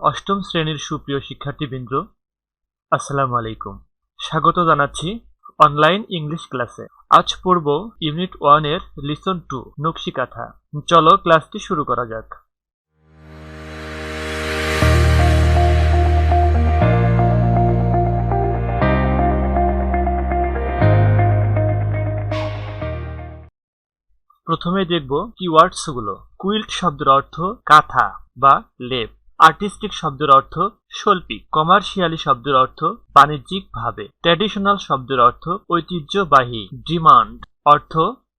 অষ্টম শ্রেণীর সুপ্রিয় শিক্ষার্থীবৃন্দ, আসসালামু আলাইকুম। স্বাগত জানাচ্ছি অনলাইন ইংলিশ ক্লাসে। আজ পড়ব ইউনিট 1 এর লিসন 2 নকশি কাঁথা। চলো ক্লাসটি শুরু করা যাক। প্রথমে দেখব কিওয়ার্ডস গুলো। কুইল্ট শব্দের অর্থ কাঁথা বা লেপ। আর্টিস্টিক শব্দের অর্থ শৈল্পিক। কমার্শিয়ালি শব্দের অর্থ বাণিজ্যিক ভাবে। ট্র্যাডিশনাল শব্দের অর্থ ঐতিহ্যবাহী। ডিমান্ড অর্থ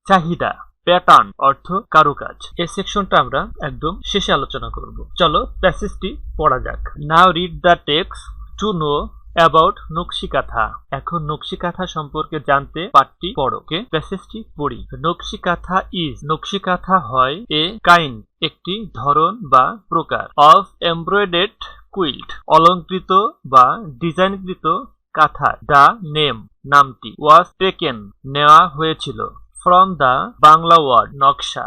চাহিদা। প্যাটার্ন অর্থ কারুকাজ। এই সেকশনটা আমরা একদম শেষে আলোচনা করব। চলো প্যাসেজটি পড়া যাক। Now read the text to know about নকশি কাঁথা। এখন নকশি কাঁথা সম্পর্কে জানতে পাঠটি পড়ো। প্যাসেজটি পড়ি। নকশি কাঁথা ইজ, নকশি কাঁথা হয় এ কাইন্ড, একটি ধরন বা প্রকার, অফ এমব্রয়ডার্ড কুইল্ট, অলঙ্কৃত বা ডিজাইনকৃত কাঁথা। দ্য নেম, নামটি, ওয়াজ টেকেন, নেওয়া হয়েছিল, ফ্রম দ্য বাংলা ওয়ার্ড নকশা,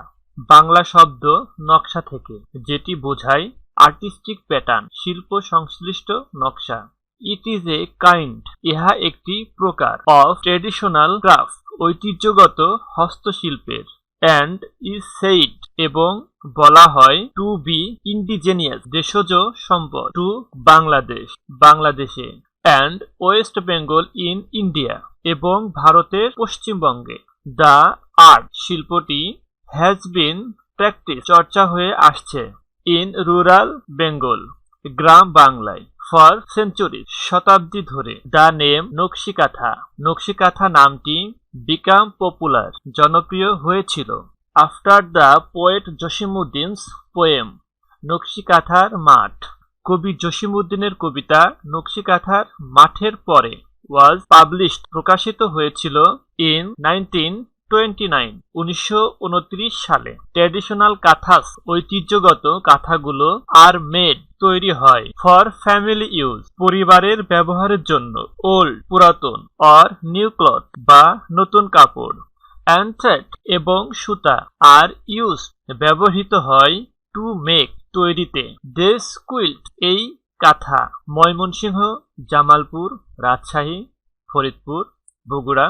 বাংলা শব্দ নকশা থেকে, যেটি বোঝায় আর্টিস্টিক প্যাটার্ন, শিল্প সংশ্লিষ্ট নকশা। ইট ইজ এ কাইন্ড, ইহা একটি প্রকার, অফ ট্রেডিশনাল ক্রাফট, ঐতিহ্যগত হস্তশিল্পের, অ্যান্ড ইজ সেইড, এবং বলা হয়, টু বি ইন্ডিজেনিয়াস, দেশজ সম্পদ, টু বাংলাদেশ, বাংলাদেশে, and West Bengal in India, এবং ভারতের পশ্চিমবঙ্গে। দ্য আর্ট, শিল্পটি, হ্যাজ বিন প্র্যাকটিস, চর্চা হয়ে আসছে, ইন রুরাল বেঙ্গল, গ্রাম বাংলায়, ফর সেঞ্চুরিজ, শতাব্দী ধরে। দ্য নেম নকশি কাঁথা, নকশি কাঁথা নামটি বিকাম পপুলার, জনপ্রিয় হয়েছিল, আফটার দ্য পোয়েট জসিমউদ্দিনস পোয়েম, নকশি কাঁথার মাঠ, কবি জসিমউদ্দিনের কবিতা নকশি কাঁথার মাঠের পরে, ওয়াজ পাবলিশড, প্রকাশিত হয়েছিল, ইন 1929 সালে। ট্র্যাডিশনাল কাঁথাস, ঐতিহ্যগত কাঁথাগুলো, আর মেড, তৈরি হয়, ফর ফ্যামিলি ইউজ, পরিবারের ব্যবহারের জন্য, ওল্ড, পুরাতন, অর নিউ ক্লথ, বা নতুন কাপড়, অ্যান্ড থ্রেড, এবং সুতা, আর ইউজ, ব্যবহৃত হয়, টু মেক, তৈরিতে, দিস কুইল্ট, এই কাঁথা, ময়মনসিংহ, জামালপুর, রাজশাহী, ফরিদপুর, বগুড়া,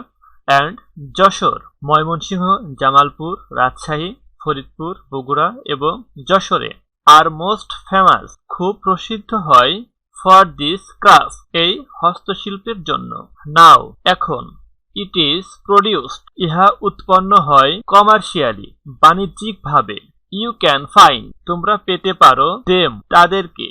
অ্যান্ড যশোর, ময়মনসিংহ, জামালপুর, রাজশাহী, ফরিদপুর, বগুড়া এবং যশোরে, আর মোস্ট ফেমাস, খুব প্রসিদ্ধ হয়, ফর দিস ক্রাফট, এই হস্তশিল্পের জন্য। নাও, এখন, ইট ইজ প্রডিউসড, ইহা উৎপন্ন হয়, কমার্শিয়ালি, বাণিজ্যিক ভাবে, ইউ ক্যান ফাইন্ড, তোমরা পেতে পারো, দেম, তাদেরকে,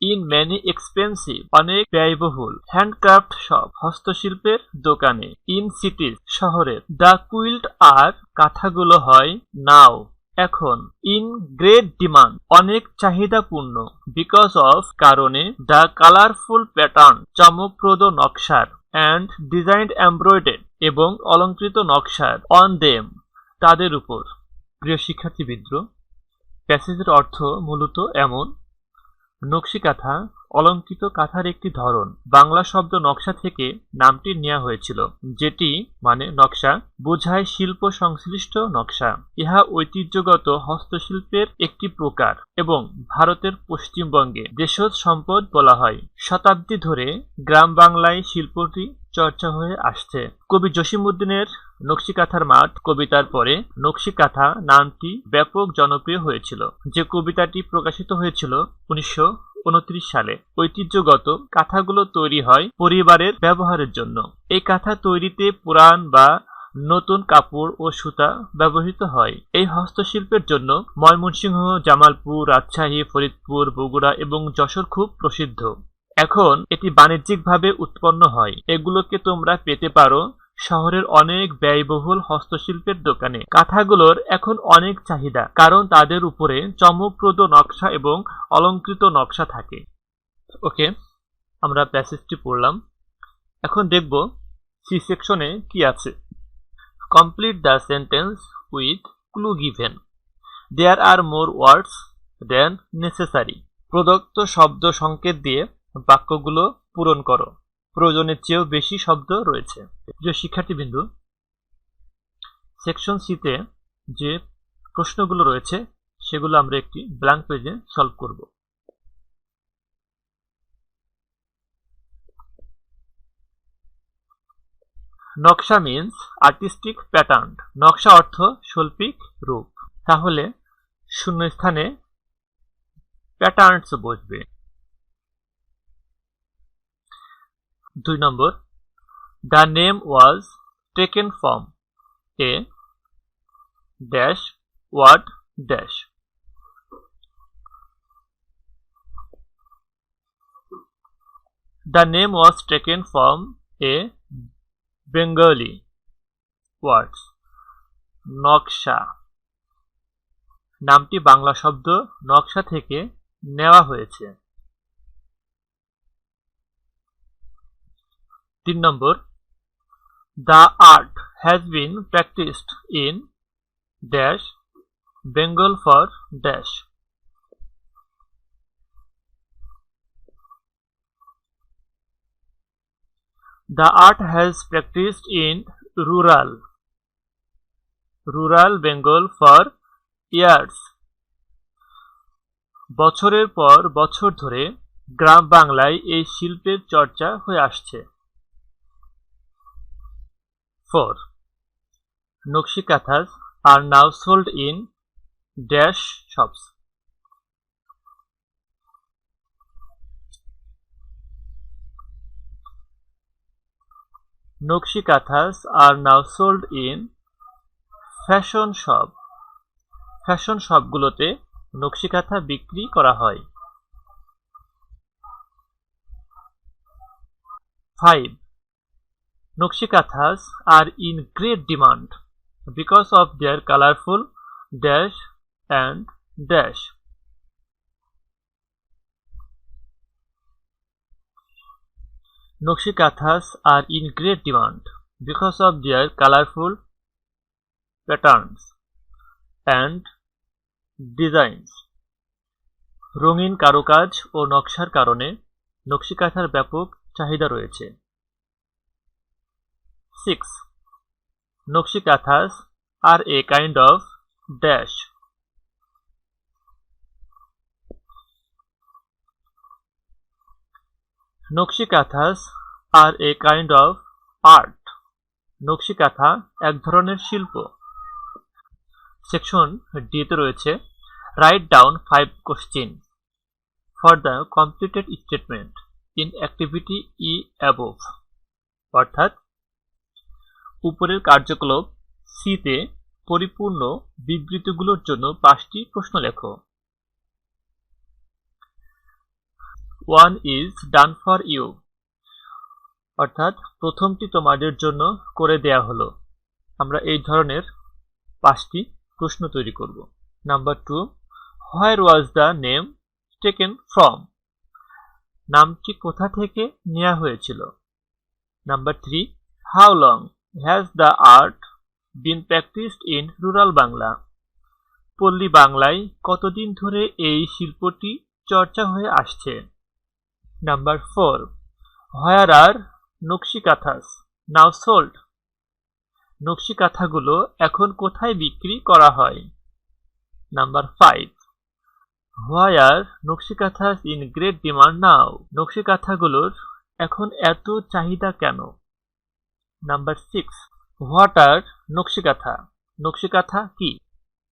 ইন ম্যানি এক্সপেন্সিভ, অনেক ব্যয়বহুল, হ্যান্ডক্রাফট শপ, হস্তশিল্পের দোকানে, ইন সিটিজ, শহরের। দ্য কুইল্ট, আর কাঁথাগুলো হয়, নাও, এখন, ইন গ্রেট ডিমান্ড, অনেক চাহিদাপূর্ণ, বিকজ অফ, কারণে, দ্য কালারফুল প্যাটার্ন, চমকপ্রদ নকশার, অ্যান্ড ডিজাইনড এমব্রয়ডার্ড, এবং অলঙ্কৃত নকশার, অন দেম, তাদের উপর। প্রিয় শিক্ষার্থীবৃন্দ, প্যাসেজের অর্থ মূলত এমন: নকশি কাঁথা অলঙ্কৃত কাঁথার একটি ধরন। বাংলা শব্দ নকশা থেকে নামটি নেওয়া হয়েছিল, যেটি মানে নকশা, বোঝায় শিল্প সংশ্লিষ্ট নকশা। ইহা ঐতিহ্যগত হস্তশিল্পের একটি প্রকার এবং ভারতের পশ্চিমবঙ্গে দেশজ সম্পদ বলা হয়। শতাব্দী ধরে গ্রাম বাংলায় শিল্পটি চর্চা হয়ে আসছে। কবি জসিমউদ্দিনের নকশি কাঁথার মাঠ কবিতার পরে নকশি কাঁথা নামটি ব্যাপক জনপ্রিয় হয়েছিল। যে কবিতাটি প্রকাশিত হয়েছিল 1929 সালে। ঐতিহ্যগত কাঁথাগুলো তৈরি হয় পরিবারের ব্যবহারের জন্য। এই কাঁথা তৈরিতে পুরান বা নতুন কাপড় ও সুতা ব্যবহৃত হয়। এই হস্তশিল্পের জন্য ময়মনসিংহ, জামালপুর, রাজশাহী, ফরিদপুর, বগুড়া এবং যশোর খুব প্রসিদ্ধ। এখন এটি বাণিজ্যিকভাবে উৎপন্ন হয়। এগুলোকে তোমরা পেতে পারো শহরের অনেক ব্যয়বহুল হস্তশিল্পের দোকানে। কাঁথাগুলোর এখন অনেক চাহিদা, কারণ তাদের উপরে চমকপ্রদ নকশা এবং অলঙ্কৃত নকশা থাকে। ওকে, আমরা প্যাসেজটি পড়লাম। এখন দেখব সি সেকশনে কি আছে। Complete the sentence with clue given. There are more words than necessary. প্রদত্ত শব্দ সংকেত দিয়ে বাক্যগুলো পূরণ করো। প্রয়োজনের চেয়েও বেশি শব্দ রয়েছে। প্রিয় শিক্ষার্থীবৃন্দু, সেকশন সিতে যে প্রশ্নগুলো রয়েছে সেগুলো আমরা একটি ব্ল্যাঙ্ক পেজে সলভ করব। নকশা মিন্স আর্টিস্টিক প্যাটার্ন। নকশা অর্থ শৈল্পিক রূপ। তাহলে শূন্যস্থানে প্যাটার্নস বসবে। 2 নম্বর, the name was taken from a dash word dash. The name was taken from a Bengali words. নকশা, নামটি বাংলা শব্দ নকশা থেকে নেওয়া হয়েছে। 3 নম্বর, The art has been practiced in dash Bengal for dash. The art has practiced in rural Bengal for years. বছরের পর বছর ধরে গ্রাম বাংলায় এই শিল্পের চর্চা হয়ে আসছে। 4. Nakshi Kanthas are now sold in dash shops. Nakshi Kanthas are now sold in fashion shop. Fashion শপগুলোতে নকশি কাঁথা বিক্রি করা হয়। 5. Nakshi Kanthas are in great demand because of their colorful dash and dash. Nakshi Kanthas are in great demand because of their colorful patterns and designs. রঙিন কারুকাজ ও নকশার কারণে নকশি কাঁথার ব্যাপক চাহিদা রয়েছে। 6. Nakshi Kanthas are a kind of dash. Nakshi Kanthas are a kind of art. নকশি কাঁথা এক ধরনের শিল্প। সেকশন ডি তে রয়েছে write down 5 question for the completed statement in activity E above. অর্থাৎ উপরের কার্যকলাপ সি তে পরিপূর্ণ বিবৃতিগুলোর জন্য 5টি প্রশ্ন লেখো। 1 is done for you, অর্থাৎ প্রথমটি তোমাদের জন্য করে দেয়া হলো। আমরা এই ধরনের 5টি প্রশ্ন তৈরি করব। Number 2, where was the name taken from, নামটি কোথা থেকে নেওয়া হয়েছিল। Number 3, how long has the art been practiced in rural Bangla, পল্লী বাংলায় কতদিন ধরে এই শিল্পটি চর্চা হয়ে আসছে। Number 4, where are Nakshi Kanthas now sold, নকশি কাঁথাগুলো এখন কোথায় বিক্রি করা হয়। Number 5, why are Nakshi Kanthas in great demand now, নকশি কাঁথাগুলোর এখন এত চাহিদা কেন। Number 6, what are Nakshi Kantha, নকশি কাঁথা কি।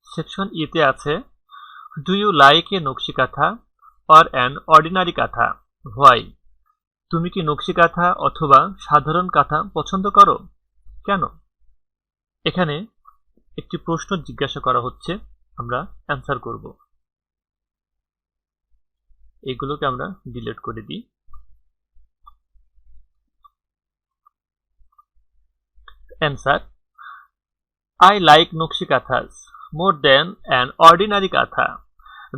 সেকশন ই তে আছে ডু ইউ লাইক এ নকশি কাঁথা অর অ্যান অর্ডিনারি কাঁথা, হোয়াই, তুমি কি নকশি কাঁথা অথবা সাধারণ কাঁথা পছন্দ করো, কেন। এখানে একটি প্রশ্ন জিজ্ঞাসা করা হচ্ছে, আমরা অ্যান্সার করব। এগুলোকে আমরা ডিলিট করে দিই। Answer, I like Nakshi Kanthas more than an ordinary Kantha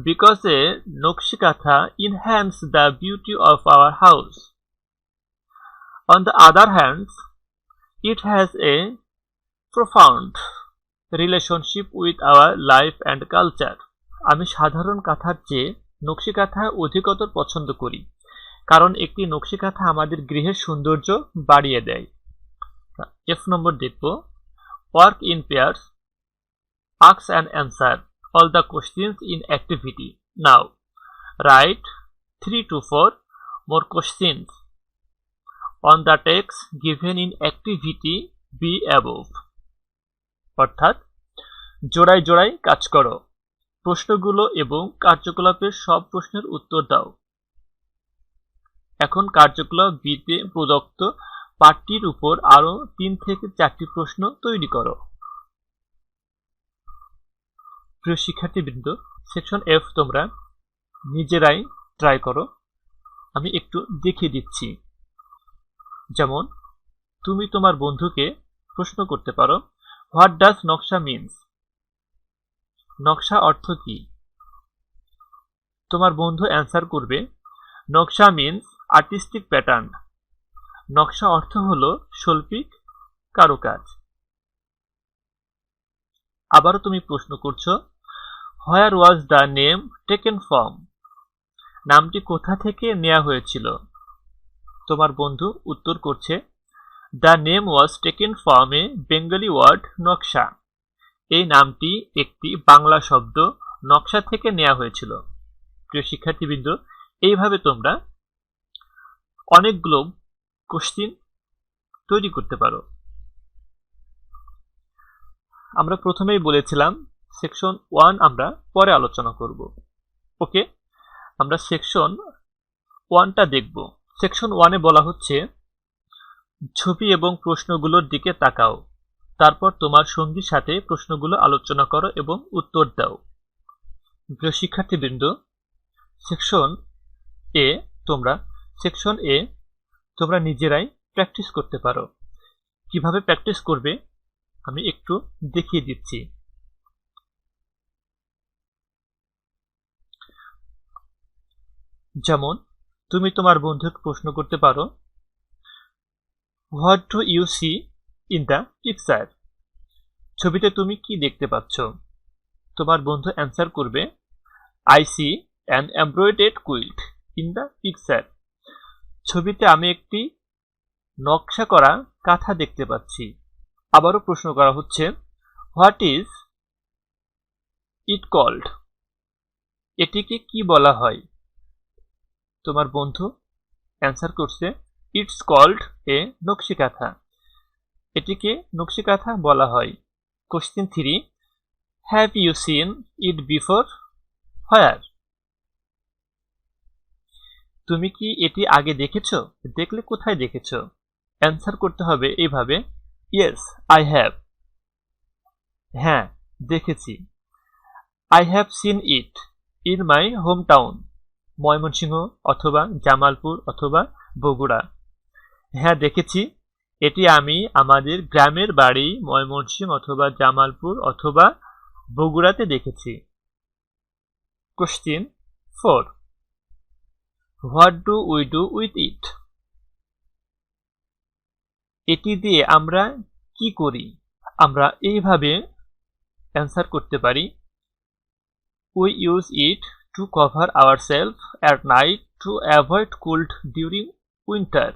because a Nakshi Kantha enhances the beauty of our house. On the other hand, it has a profound relationship with our life and culture. আমি সাধারণ কাঁথার চেয়ে নকশি কাঁথা অধিকতর পছন্দ করি কারণ একটি নকশি কাঁথা আমাদের গৃহের সৌন্দর্য বাড়িয়ে দেয়। এফ নম্বর দেখব, work in pairs, ask and answer all the questions in activity. Now write 3 to 4 more questions on the text given in activity B above. অর্থাৎ জোড়ায় জোড়ায় কাজ করো, প্রশ্নগুলো এবং কার্যকলাপের সব প্রশ্নের উত্তর দাও। এখন কার্যকলাপ বিতে প্রদত্ত পাঠটির উপর আরো 3 থেকে 4টি প্রশ্ন তৈরি করো। প্রিয় শিক্ষার্থীবৃন্দ, সেকশন এফ তোমরা নিজেরাই ট্রাই করো। আমি একটু দেখিয়ে দিচ্ছি। যেমন তুমি তোমার বন্ধুকে প্রশ্ন করতে পারো, হোয়াট ডাজ নকশা মিনস? নকশা অর্থ কি? তোমার বন্ধু অ্যান্সার করবে, নকশা মিনস আর্টিস্টিক প্যাটার্ন। নকশা অর্থ হলো শৈল্পিক কারুকাজ। আবারও তুমি প্রশ্ন করছো, where was the name taken from? নামটি কোথা থেকে নেওয়া হয়েছিল? তোমার বন্ধু উত্তর করছে, the name was taken from a Bengali word naksha. এই নামটি একটি বাংলা শব্দ নকশা থেকে নেওয়া হয়েছিল। প্রিয় শিক্ষার্থীবৃন্দ, এইভাবে তোমরা অনেকগুলো কোশ্চেন তৈরি করতে পারো। আমরা প্রথমেই বলেছিলাম সেকশন 1 আমরা পরে আলোচনা করব। ওকে, আমরা সেকশন 1টা দেখব। সেকশন 1-এ বলা হচ্ছে, ছবি এবং প্রশ্নগুলোর দিকে তাকাও, তারপর তোমার সঙ্গীর সাথে প্রশ্নগুলো আলোচনা করো এবং উত্তর দাও। প্রিয় শিক্ষার্থীবৃন্দ, সেকশন এ তোমরা নিজেরাই প্র্যাকটিস করতে পারো। কিভাবে প্র্যাকটিস করবে আমি একটু দেখিয়ে দিচ্ছি। যেমন তুমি তোমার বন্ধুকে প্রশ্ন করতে পারো, what do you see in the picture? ছবিতে তুমি কি দেখতে পাচ্ছ? তোমার বন্ধু অ্যান্সার করবে, I see an embroidered quilt in the picture. ছবিতে আমি একটি নকশা করা কাঁথা দেখতে পাচ্ছি। আবারও প্রশ্ন করা হচ্ছে, হোয়াট ইজ ইট কল্ড? এটিকে কি বলা হয়? তোমার বন্ধু অ্যান্সার করছে, ইটস কল্ড এ নকশি কাঁথা। এটিকে নকশি কাঁথা বলা হয়। Question 3, have you seen it before? Where? তুমি কি এটি আগে দেখেছো? দেখলে কোথায় দেখেছো? অ্যান্সার করতে হবে এইভাবে, ইয়েস আই হ্যাভ। হ্যাঁ, দেখেছি। I have seen it in my home town. Mymensingh অথবা জামালপুর অথবা বগুড়া। হ্যাঁ, দেখেছি। এটি আমি আমাদের গ্রামের বাড়ি ময়মনসিংহ অথবা জামালপুর অথবা বগুড়াতে দেখেছি। Question 4, what do we do with it? এটি দিয়ে আমরা কি করি? আমরা এইভাবে অ্যান্সার করতে পারি, we use it to cover ourselves at night to avoid cold during winter.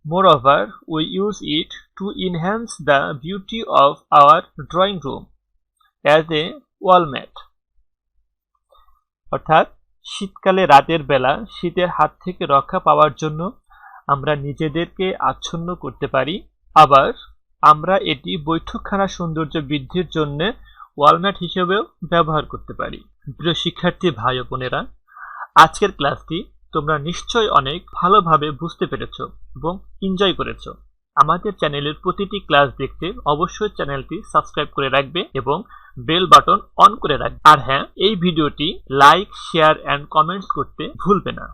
Moreover, we use it to enhance the beauty of our drawing room as a wall mat. অর্থাৎ শীতকালে রাতের বেলা শীতের হাত থেকে রক্ষা পাওয়ার জন্য আমরা নিজেদেরকে আচ্ছন্ন করতে পারি। আবার আমরা এটি বৈঠকখানা সৌন্দর্য বৃদ্ধির জন্য ওয়ালম্যাট হিসেবেও ব্যবহার করতে পারি। প্রিয় শিক্ষার্থী ভাই ও বোনেরা, আজকের ক্লাসটি তোমরা নিশ্চয়ই অনেক ভালোভাবে বুঝতে পেরেছ এবং এনজয় করেছ। আমাদের চ্যানেলের প্রতিটি ক্লাস দেখতে অবশ্যই চ্যানেলটি সাবস্ক্রাইব করে রাখবে এবং বেল বাটন অন করে রাখবে। আর হ্যাঁ, এই ভিডিওটি লাইক, শেয়ার এন্ড কমেন্টস করতে ভুলবে না।